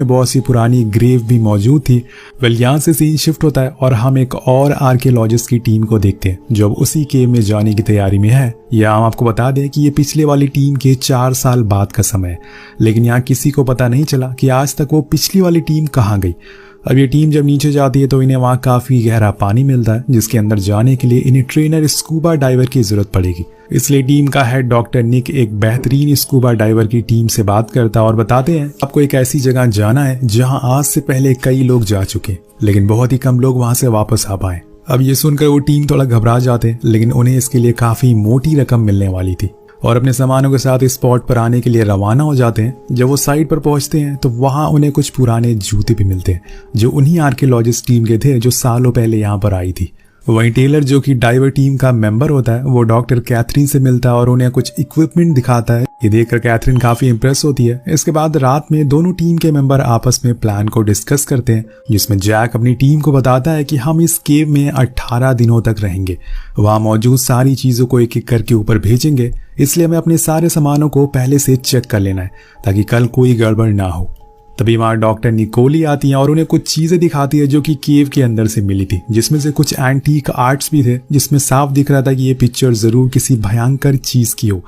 बहुत सी पुरानी ग्रेव भी मौजूद थी। वेल यहाँ से सीन शिफ्ट होता है और हम एक और आर्कियोलॉजिस्ट की टीम को देखते हैं जो अब उसी केव में जाने की तैयारी में है। यहाँ हम आपको बता दें कि ये पिछले वाली टीम के 4 साल बाद का समय है, लेकिन यहाँ किसी को पता नहीं चला कि आज तक वो पिछली वाली टीम कहाँ गई। अब ये टीम जब नीचे जाती है तो इन्हें वहाँ काफी गहरा पानी मिलता है, जिसके अंदर जाने के लिए इन्हें ट्रेनर स्कूबा डाइवर की जरूरत पड़ेगी। इसलिए टीम का हेड डॉक्टर निक एक बेहतरीन स्कूबा डाइवर की टीम से बात करता है और बताते हैं आपको एक ऐसी जगह जाना है जहां आज से पहले कई लोग जा चुके, लेकिन बहुत ही कम लोग वहां से वापस आ पाए। अब ये सुनकर वो टीम थोड़ा घबरा जाते हैं, लेकिन उन्हें इसके लिए काफी मोटी रकम मिलने वाली थी और अपने सामानों के साथ स्पॉट पर आने के लिए रवाना हो जाते हैं। जब वो साइट पर पहुंचते हैं तो वहां उन्हें कुछ पुराने जूते भी मिलते हैं जो उन्हीं आर्कियोलॉजिस्ट टीम के थे जो सालों पहले यहाँ पर आई थी। वहीं टेलर जो कि डाइवर टीम का मेंबर होता है वो डॉक्टर कैथरीन से मिलता है और उन्हें कुछ इक्विपमेंट दिखाता है। ये देखकर कैथरीन काफी इंप्रेस होती है। इसके बाद रात में दोनों टीम के मेंबर आपस में प्लान को डिस्कस करते हैं, जिसमें जैक अपनी टीम को बताता है कि हम इस केव में 18 दिनों तक रहेंगे, वहां मौजूद सारी चीजों को एक एक करके ऊपर भेजेंगे, इसलिए हमें अपने सारे सामानों को पहले से चेक कर लेना है ताकि कल कोई गड़बड़ ना हो। तभी वहां डॉक्टर निकोली आती है और उन्हें कुछ चीजें दिखाती है जो कि केव के अंदर से मिली थी, जिसमें से कुछ एंटीक आर्ट्स भी थे, जिसमें साफ दिख रहा था कि ये पिक्चर जरूर किसी भयंकर चीज की हो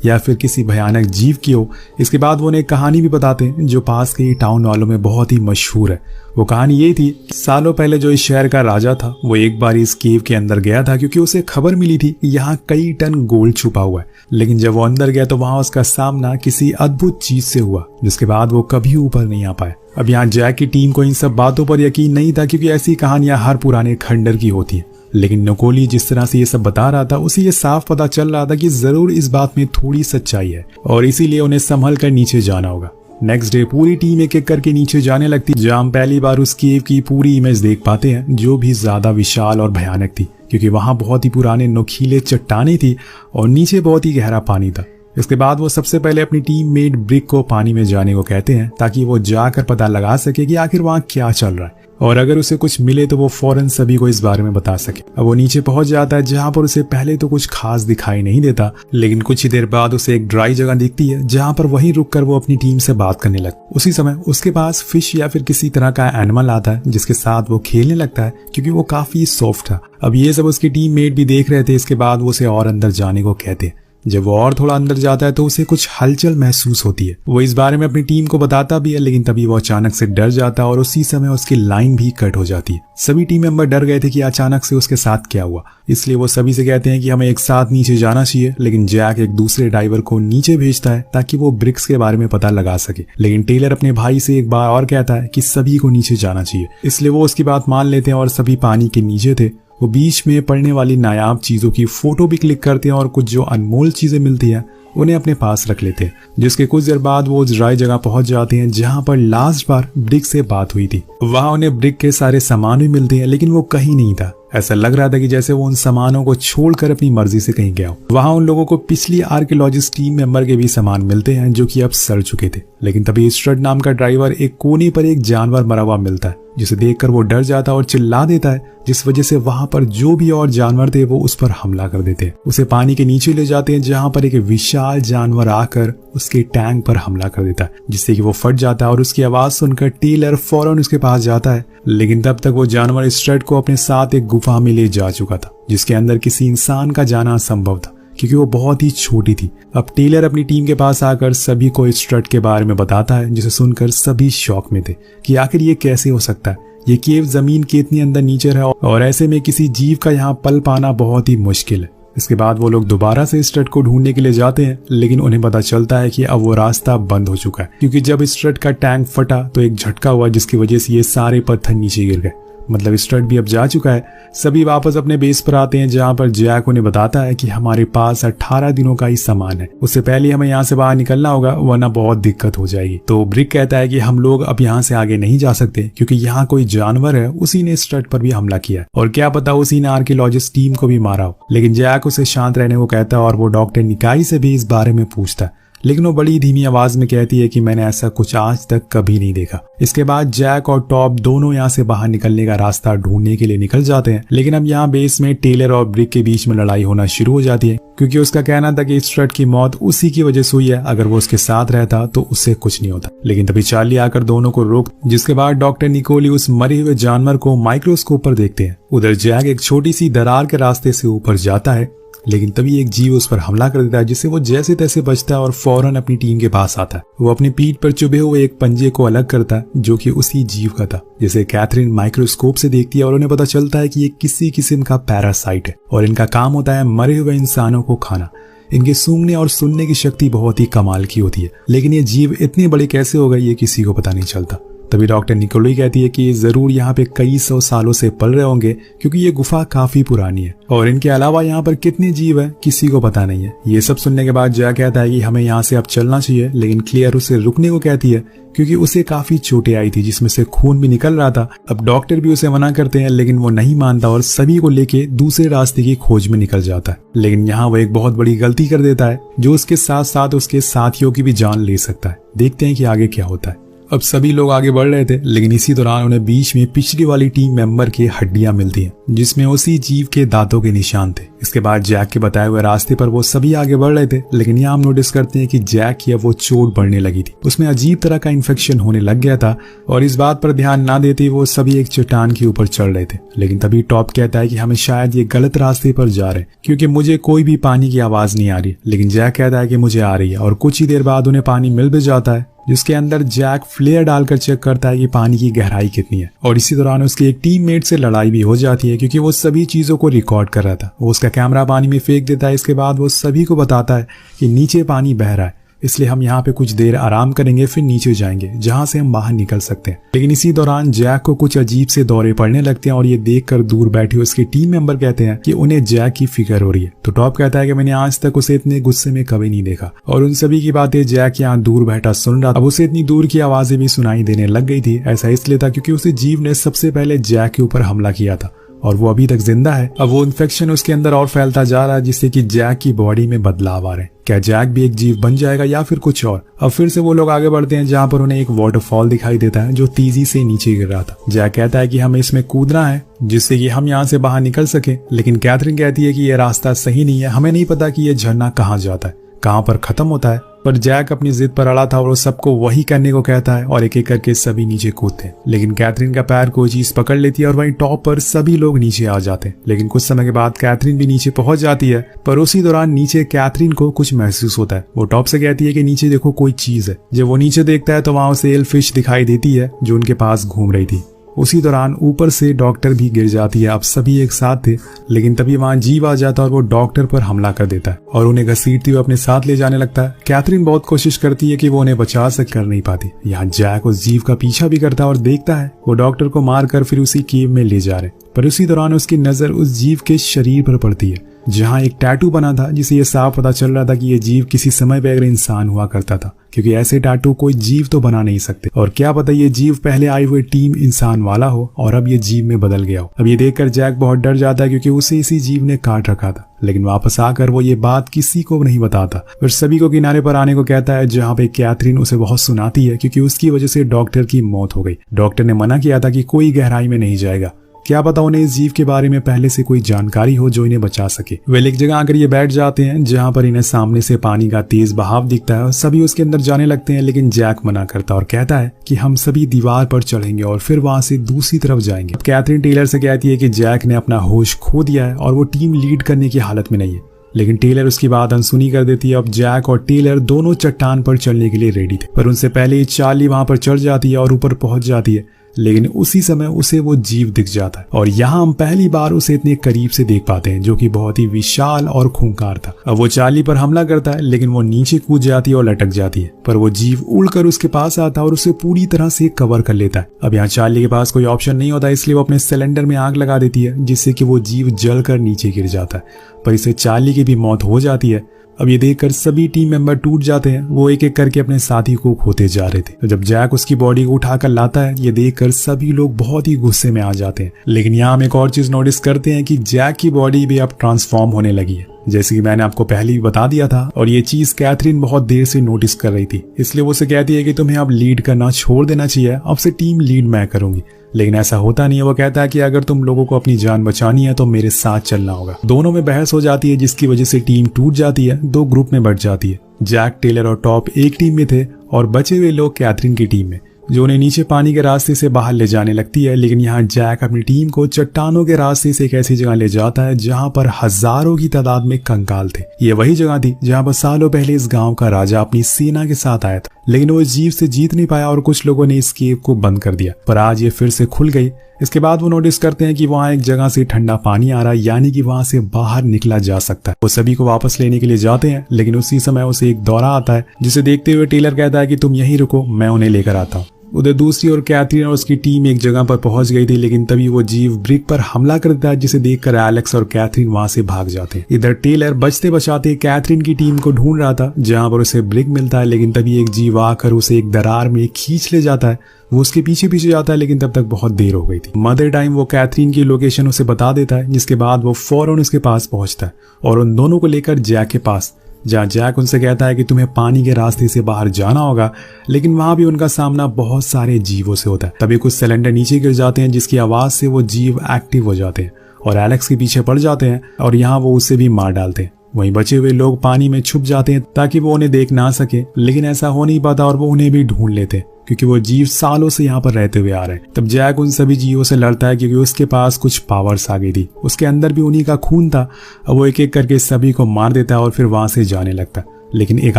या फिर किसी भयानक जीव की हो। इसके बाद वो उन्हें कहानी भी बताते हैं जो पास के टाउन वालों में बहुत ही मशहूर है। वो कहानी ये थी कि सालों पहले जो इस शहर का राजा था वो एक बार इस केव के अंदर गया था क्योंकि उसे खबर मिली थी कि यहाँ कई टन गोल्ड छुपा हुआ है, लेकिन जब वो अंदर गया तो वहां उसका सामना किसी अद्भुत चीज से हुआ जिसके बाद वो कभी ऊपर नहीं आ पाए। अब यहाँ जैक की टीम को इन सब बातों पर यकीन नहीं था क्योंकि ऐसी कहानियां हर पुराने खंडर की होती है, लेकिन निकोली जिस तरह से ये सब बता रहा था उसे ये साफ पता चल रहा था कि जरूर इस बात में थोड़ी सच्चाई है और इसीलिए उन्हें संभल कर नीचे जाना होगा। नेक्स्ट डे पूरी टीम एक एक करके नीचे जाने लगती, जहां हम पहली बार उस केव की पूरी इमेज देख पाते हैं जो भी ज्यादा विशाल और भयानक थी क्योंकि वहां बहुत ही पुराने नुकीले चट्टानें थी और नीचे बहुत ही गहरा पानी था। इसके बाद वो सबसे पहले अपनी टीम मेट ब्रिक को पानी में जाने को कहते हैं ताकि वो जाकर पता लगा सके कि आखिर वहां क्या चल रहा है और अगर उसे कुछ मिले तो वो फौरन सभी को इस बारे में बता सके। अब वो नीचे पहुंच जाता है जहां पर उसे पहले तो कुछ खास दिखाई नहीं देता, लेकिन कुछ ही देर बाद उसे एक ड्राई जगह दिखती है जहां पर वहीं रुककर वो अपनी टीम से बात करने लगता है। उसी समय उसके पास फिश या फिर किसी तरह का एनिमल आता है जिसके साथ वो खेलने लगता है क्योंकि वो काफी सॉफ्ट था। अब ये सब उसकी टीम मेट भी देख रहे थे। इसके बाद वो उसे और अंदर जाने को कहते हैं। जब वो और थोड़ा अंदर जाता है तो उसे कुछ हलचल महसूस होती है। वो इस बारे में अपनी टीम को बताता भी है, लेकिन तभी वो अचानक से डर जाता है और उसी समय उसकी लाइन भी कट हो जाती है। सभी टीम मेंबर डर गए थे कि अचानक से उसके साथ क्या हुआ, इसलिए वो सभी से कहते हैं कि हमें एक साथ नीचे जाना चाहिए, लेकिन जैक एक दूसरे डाइवर को नीचे भेजता है ताकि वो ब्रिक्स के बारे में पता लगा सके। लेकिन टेलर अपने भाई से एक बार और कहता है कि सभी को नीचे जाना चाहिए, इसलिए वो उसकी बात मान लेते हैं और सभी पानी के नीचे थे। वो बीच में पड़ने वाली नायाब चीजों की फोटो भी क्लिक करते हैं और कुछ जो अनमोल चीजें मिलती हैं उन्हें अपने पास रख लेते हैं, जिसके कुछ देर बाद वो उस ड्राई जगह पहुंच जाते हैं जहां पर लास्ट बार ब्रिक से बात हुई थी। वहां उन्हें ब्रिक के सारे सामान भी मिलते हैं, लेकिन वो कहीं नहीं था। ऐसा लग रहा था कि जैसे वो उन सामानों को छोड़कर अपनी मर्जी से कहीं गया हो। वहां उन लोगों को पिछली आर्कियोलॉजिस्ट टीम मेंबर के भी सामान मिलते हैं जो कि अब सड़ चुके थे, लेकिन तभी स्ट्रड नाम का ड्राइवर एक कोने पर एक जानवर मरा हुआ मिलता है, जिसे देखकर वो डर जाता है और चिल्ला देता है, जिस वजह से वहां पर जो भी और जानवर थे वो उस पर हमला कर देते हैं। उसे पानी के नीचे ले जाते हैं जहां पर एक विशाल जानवर आकर उसके टैंक पर हमला कर देता है, जिससे कि वो फट जाता है और उसकी आवाज सुनकर टेलर फौरन उसके पास जाता है। लेकिन तब तक वो जानवर स्ट्रड को अपने साथ एक गुफा में ले जा चुका था, जिसके अंदर किसी इंसान का जाना असंभव था क्योंकि वो बहुत ही छोटी थी। अब टेलर अपनी टीम के पास आकर सभी को स्ट्रड के बारे में बताता है, जिसे सुनकर सभी शॉक में थे कि आखिर ये कैसे हो सकता है। ये केव जमीन के इतनी अंदर नीचे है और ऐसे में किसी जीव का यहाँ पल पाना बहुत ही मुश्किल है। इसके बाद वो लोग दोबारा से स्ट्रड को ढूंढने के लिए जाते हैं, लेकिन उन्हें पता चलता है कि अब वो रास्ता बंद हो चुका है क्योंकि जब स्ट्रड का टैंक फटा तो एक झटका हुआ जिसकी वजह से ये सारे पत्थर नीचे गिर गए। मतलब स्ट्रड भी अब जा चुका है। सभी वापस अपने बेस पर आते हैं जहां पर जैक उन्हें बताता है कि हमारे पास 18 दिनों का ही सामान है, उससे पहले हमें यहाँ से बाहर निकलना होगा वरना बहुत दिक्कत हो जाएगी। तो ब्रिक कहता है कि हम लोग अब यहाँ से आगे नहीं जा सकते क्योंकि यहाँ कोई जानवर है, उसी ने स्ट्रड पर भी हमला किया और क्या पता उसी ने आर्कियोलॉजिस्ट टीम को भी मारा हो। लेकिन जैक उसे शांत रहने को कहता है और वो डॉक्टर निकाई से भी इस बारे में पूछता है, लेकिन वो बड़ी धीमी आवाज में कहती है कि मैंने ऐसा कुछ आज तक कभी नहीं देखा। इसके बाद जैक और टॉप दोनों यहाँ से बाहर निकलने का रास्ता ढूंढने के लिए निकल जाते हैं, लेकिन अब यहाँ बेस में टेलर और ब्रिक के बीच में लड़ाई होना शुरू हो जाती है, क्योंकि उसका कहना था कि स्ट्रट की मौत उसी की वजह से हुई है, अगर वो उसके साथ रहता तो उससे कुछ नहीं होता। लेकिन तभी चार्ली आकर दोनों को रोक, जिसके बाद डॉक्टर निकोली उस मरे हुए जानवर को माइक्रोस्कोप पर देखते हैं। उधर जैक एक छोटी सी दरार के रास्ते से ऊपर जाता है, लेकिन तभी एक जीव उस पर हमला कर देता है, जिससे वो जैसे तैसे बचता है और फौरन अपनी टीम के पास आता है। वो अपनी पीठ पर चुभे हुए एक पंजे को अलग करता है, जो कि उसी जीव का था, जिसे कैथरीन माइक्रोस्कोप से देखती है और उन्हें पता चलता है कि ये किसी किस्म का पैरासाइट है और इनका काम होता है मरे हुए इंसानों को खाना। इनके सूंघने और सुनने की शक्ति बहुत ही कमाल की होती है, लेकिन ये जीव इतने बड़े कैसे हो गए ये किसी को पता नहीं चलता। तभी डॉक्टर निकोली कहती है कि ये जरूर यहाँ पे कई सौ सालों से पल रहे होंगे, क्योंकि ये गुफा काफी पुरानी है और इनके अलावा यहाँ पर कितने जीव है किसी को पता नहीं है। ये सब सुनने के बाद जैक कहता है कि हमें यहाँ से अब चलना चाहिए, लेकिन क्लेयर उसे रुकने को कहती है, क्योंकि उसे काफी चोटें आई थी जिसमें से खून भी निकल रहा था। अब डॉक्टर भी उसे मना करते हैं, लेकिन वो नहीं मानता और सभी को लेके दूसरे रास्ते की खोज में निकल जाता है। लेकिन यहाँ वो एक बहुत बड़ी गलती कर देता है, जो उसके साथ साथ उसके साथियों की भी जान ले सकता है। देखते हैं कि आगे क्या होता है। अब सभी लोग आगे बढ़ रहे थे, लेकिन इसी दौरान उन्हें बीच में पिछली वाली टीम मेंबर की हड्डियां मिलती हैं, जिसमें उसी जीव के दांतों के निशान थे। इसके बाद जैक के बताए हुए रास्ते पर वो सभी आगे बढ़ रहे थे, लेकिन यहाँ हम नोटिस करते हैं कि जैक की अब वो चोट बढ़ने लगी थी। उसमें अजीब तरह का इन्फेक्शन होने लग गया था और इस बात पर ध्यान ना देते वो सभी एक चट्टान के ऊपर चढ़ रहे थे। लेकिन तभी टॉप कहता है कि हमें शायद ये गलत रास्ते पर जा रहे हैं, क्योंकि मुझे कोई भी पानी की आवाज नहीं आ रही। लेकिन जैक कहता है कि मुझे आ रही है और कुछ ही देर बाद उन्हें पानी मिल भी जाता है, जिसके अंदर जैक फ्लेयर डालकर चेक करता है कि पानी की गहराई कितनी है। और इसी दौरान उसकी एक टीममेट से लड़ाई भी हो जाती है, क्योंकि वो सभी चीजों को रिकॉर्ड कर रहा था। वो उसका कैमरा पानी में फेंक देता है। इसके बाद वो सभी को बताता है कि नीचे पानी बह रहा है, इसलिए हम यहाँ पे कुछ देर आराम करेंगे, फिर नीचे जाएंगे जहां से हम बाहर निकल सकते हैं। लेकिन इसी दौरान जैक को कुछ अजीब से दौरे पड़ने लगते हैं और ये देखकर दूर बैठे उसके टीम मेंबर कहते हैं कि उन्हें जैक की फिक्र हो रही है। तो टॉप कहता है कि मैंने आज तक उसे इतने गुस्से में कभी नहीं देखा। और उन सभी की बातें जैक यहाँ दूर बैठा सुन रहा था। अब उसे इतनी दूर की आवाजें भी सुनाई देने लग गई थी। ऐसा इसलिए था क्योंकि उसे जीव ने सबसे पहले जैक के ऊपर हमला किया था और वो अभी तक जिंदा है। अब वो इन्फेक्शन उसके अंदर और फैलता जा रहा है, जिससे कि जैक की बॉडी में बदलाव आ रहे हैं। क्या जैक भी एक जीव बन जाएगा या फिर कुछ और? अब फिर से वो लोग आगे बढ़ते हैं, जहाँ पर उन्हें एक वाटरफॉल दिखाई देता है जो तेजी से नीचे गिर रहा था। जैक कहता है कि हमें इसमें कूदना है जिससे कि हम यहाँ से बाहर निकल सके, लेकिन कैथरीन कहती है कि यह रास्ता सही नहीं है, हमें नहीं पता कि यह झरना कहाँ जाता है, कहाँ पर खत्म होता है। पर जैक अपनी जिद पर अड़ा था और वो सबको वही करने को कहता है और एक एक करके सभी नीचे कूदते हैं। लेकिन कैथरीन का पैर कोई चीज पकड़ लेती है और वहीं टॉप पर सभी लोग नीचे आ जाते हैं। लेकिन कुछ समय के बाद कैथरीन भी नीचे पहुंच जाती है, पर उसी दौरान नीचे कैथरीन को कुछ महसूस होता है। वो टॉप से कहती है कि नीचे देखो कोई चीज है। जब वो नीचे देखता है तो वहां उसे एल फिश दिखाई देती है जो उनके पास घूम रही थी। उसी दौरान ऊपर से डॉक्टर भी गिर जाती है। अब सभी एक साथ थे, लेकिन तभी वहां जीव आ जाता है और वो डॉक्टर पर हमला कर देता है और उन्हें घसीटते हुए अपने साथ ले जाने लगता है। कैथरीन बहुत कोशिश करती है कि वो उन्हें बचा सके, कर नहीं पाती। यहाँ जैक उस जीव का पीछा भी करता है और देखता है वो डॉक्टर को मारकर फिर उसी केव में ले जा रहे। पर उसी दौरान उसकी नजर उस जीव के शरीर पर पड़ती है, जहाँ एक टैटू बना था, जिसे ये साफ पता चल रहा था कि ये जीव किसी समय पे अगर इंसान हुआ करता था, क्योंकि ऐसे टैटू कोई जीव तो बना नहीं सकते। और क्या पता ये जीव पहले आई हुई टीम इंसान वाला हो और अब ये जीव में बदल गया हो। अब ये देखकर जैक बहुत डर जाता है, क्योंकि उसे इसी जीव ने काट रखा था। लेकिन वापस आकर वो ये बात किसी को नहीं बताता, फिर सभी को किनारे पर आने को कहता है, जहाँ पे कैथरीन उसे बहुत सुनाती है, क्योंकि उसकी वजह से डॉक्टर की मौत हो गई। डॉक्टर ने मना किया था कि कोई गहराई में नहीं जाएगा। क्या पता उन्हें इस जीव के बारे में पहले से कोई जानकारी हो जो इन्हें बचा सके। वे एक जगह आकर ये बैठ जाते हैं, जहां पर इन्हें सामने से पानी का तेज बहाव दिखता है और सभी उसके अंदर जाने लगते हैं। लेकिन जैक मना करता और कहता है कि हम सभी दीवार पर चढ़ेंगे और फिर वहां से दूसरी तरफ जाएंगे। कैथरीन टेलर से कहती है कि जैक ने अपना होश खो दिया है और वो टीम लीड करने की हालत में नहीं है। लेकिन टेलर उसकी बात अनसुनी कर देती है। अब जैक और टेलर दोनों चट्टान पर चढ़ने के लिए रेडी थे, पर उनसे पहले ही चार्ली वहां पर चढ़ जाती है और ऊपर पहुंच जाती है। लेकिन उसी समय उसे वो जीव दिख जाता है और यहाँ हम पहली बार उसे इतने करीब से देख पाते हैं, जो कि बहुत ही विशाल और खूंखार था। अब वो चार्ली पर हमला करता है, लेकिन वो नीचे कूद जाती है और लटक जाती है। पर वो जीव उड़कर उसके पास आता है और उसे पूरी तरह से कवर कर लेता है। अब यहाँ चार्ली के पास कोई ऑप्शन नहीं होता, इसलिए वो अपने सिलेंडर में आग लगा देती है, जिससे कि वो जीव जलकर नीचे गिर जाता है। पर इससे चार्ली की भी मौत हो जाती है। अब ये देखकर सभी टीम मेंबर टूट जाते हैं। वो एक एक करके अपने साथी को खोते जा रहे थे। तो जब जैक उसकी बॉडी को उठाकर लाता है, ये देखकर सभी लोग बहुत ही गुस्से में आ जाते हैं। लेकिन यहाँ हम एक और चीज नोटिस करते हैं कि जैक की बॉडी भी अब ट्रांसफॉर्म होने लगी है। जैसे कि मैंने आपको पहले भी बता दिया था, और ये चीज कैथरीन बहुत देर से नोटिस कर रही थी। इसलिए वो उसे कहती है कि तुम्हें अब लीड करना छोड़ देना चाहिए, अब से टीम लीड मैं करूंगी। लेकिन ऐसा होता नहीं है। वो कहता है कि अगर तुम लोगों को अपनी जान बचानी है तो मेरे साथ चलना होगा। दोनों में बहस हो जाती है, जिसकी वजह से टीम टूट जाती है, 2 ग्रुप में बंट जाती है। जैक, टेलर और टॉप एक टीम में थे और बचे हुए लोग कैथरीन की टीम में, जो उन्हें नीचे पानी के रास्ते से बाहर ले जाने लगती है। लेकिन यहाँ जैक अपनी टीम को चट्टानों के रास्ते से एक ऐसी जगह ले जाता है जहाँ पर हजारों की तादाद में कंकाल थे। ये वही जगह थी जहाँ पर सालों पहले इस गांव का राजा अपनी सेना के साथ आया था, लेकिन वो इस जीव से जीत नहीं पाया और कुछ लोगों ने इस केव को बंद कर दिया। पर आज ये फिर से खुल गई। इसके बाद वो नोटिस करते हैं कि वहाँ एक जगह से ठंडा पानी आ रहा है, यानी कि वहां से बाहर निकला जा सकता है। वो सभी को वापस लेने के लिए जाते हैं, लेकिन उसी समय उसे एक दौरा आता है, जिसे देखते हुए टेलर कहता है कि तुम यहीं रुको, मैं उन्हें लेकर आता हूँ। उधर दूसरी ओर कैथरीन और उसकी टीम एक जगह पर पहुंच गई थी, लेकिन तभी वो जीव ब्रिक पर हमला कर देता है, जिसे देखकर एलेक्स और कैथरीन वहां से भाग जाते हैं। इधर टेलर बचते बचाते कैथरीन की टीम को ढूंढ रहा था, जहां पर उसे ब्रिक मिलता है, लेकिन तभी एक जीव आकर उसे एक दरार में खींच ले जाता है। वो उसके पीछे पीछे जाता है, लेकिन तब तक बहुत देर हो गई थी। मदर टाइम वो कैथरीन की लोकेशन उसे बता देता है, जिसके बाद वो फौरन उसके पास पहुंचता है और उन दोनों को लेकर जैक के पास, जहाँ जैक उनसे कहता है कि तुम्हें पानी के रास्ते से बाहर जाना होगा, लेकिन वहां भी उनका सामना बहुत सारे जीवों से होता है। तभी कुछ सिलेंडर नीचे गिर जाते हैं, जिसकी आवाज से वो जीव एक्टिव हो जाते हैं और एलेक्स के पीछे पड़ जाते हैं और यहाँ वो उसे भी मार डालते हैं। वहीं बचे हुए लोग पानी में छुप जाते हैं ताकि वो उन्हें देख ना सके, लेकिन ऐसा हो नहीं पाता और वो उन्हें भी ढूंढ लेते हैं, क्योंकि वो जीव सालों से यहाँ पर रहते हुए आ रहे हैं। तब जैक उन सभी जीवों से लड़ता है, क्योंकि उसके पास कुछ पावर्स आ गई थी, उसके अंदर भी उन्हीं का खून था। अब वो एक एक करके सभी को मार देता है और फिर वहां से जाने लगता है। लेकिन एक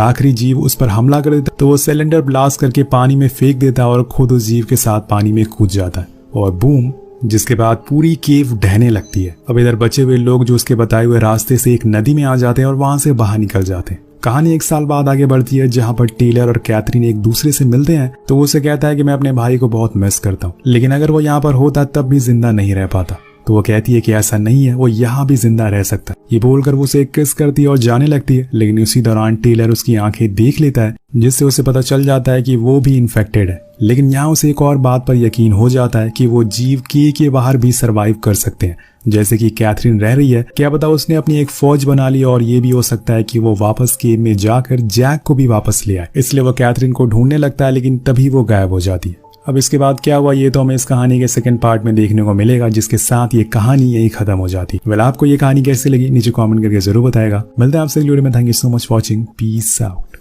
आखिरी जीव उस पर हमला कर देता, तो वो सिलेंडर ब्लास्ट करके पानी में फेंक देता है और खुद उस जीव के साथ पानी में कूद जाता है और बूम, जिसके बाद पूरी केव ढहने लगती है। अब इधर बचे हुए लोग जो उसके बताए हुए रास्ते से एक नदी में आ जाते हैं और वहां से बाहर निकल जाते हैं। कहानी 1 साल बाद आगे बढ़ती है, जहां पर टेलर और कैथरीन एक दूसरे से मिलते हैं। तो वो उसे कहता है कि मैं अपने भाई को बहुत मिस करता हूँ, लेकिन अगर वो यहाँ पर होता तब भी जिंदा नहीं रह पाता। तो वो कहती है कि ऐसा नहीं है, वो यहाँ भी जिंदा रह सकता है। ये बोलकर वो उसे किस करती है और जाने लगती है, लेकिन उसी दौरान टेलर उसकी आंखें देख लेता है, जिससे उसे पता चल जाता है कि वो भी इन्फेक्टेड है। लेकिन यहाँ उसे एक और बात पर यकीन हो जाता है कि वो जीव के बाहर भी सरवाइव कर सकते हैं। जैसे कि कैथरीन रह रही है, क्या पता उसने अपनी एक फौज बना ली, और ये भी हो सकता है कि वो वापस केव में जाकर जैक को भी वापस ले आए। इसलिए वो कैथरीन को ढूंढने लगता है, लेकिन तभी वो गायब हो जाती है। अब इसके बाद क्या हुआ ये तो हमें इस कहानी के सेकंड पार्ट में देखने को मिलेगा, जिसके साथ ये कहानी यही खत्म हो जाती है। आपको ये कहानी कैसी लगी नीचे कमेंट करके जरूर बताएगा। मिलते हैं आपसे अगली वीडियो में। Thank you so much watching. Peace out.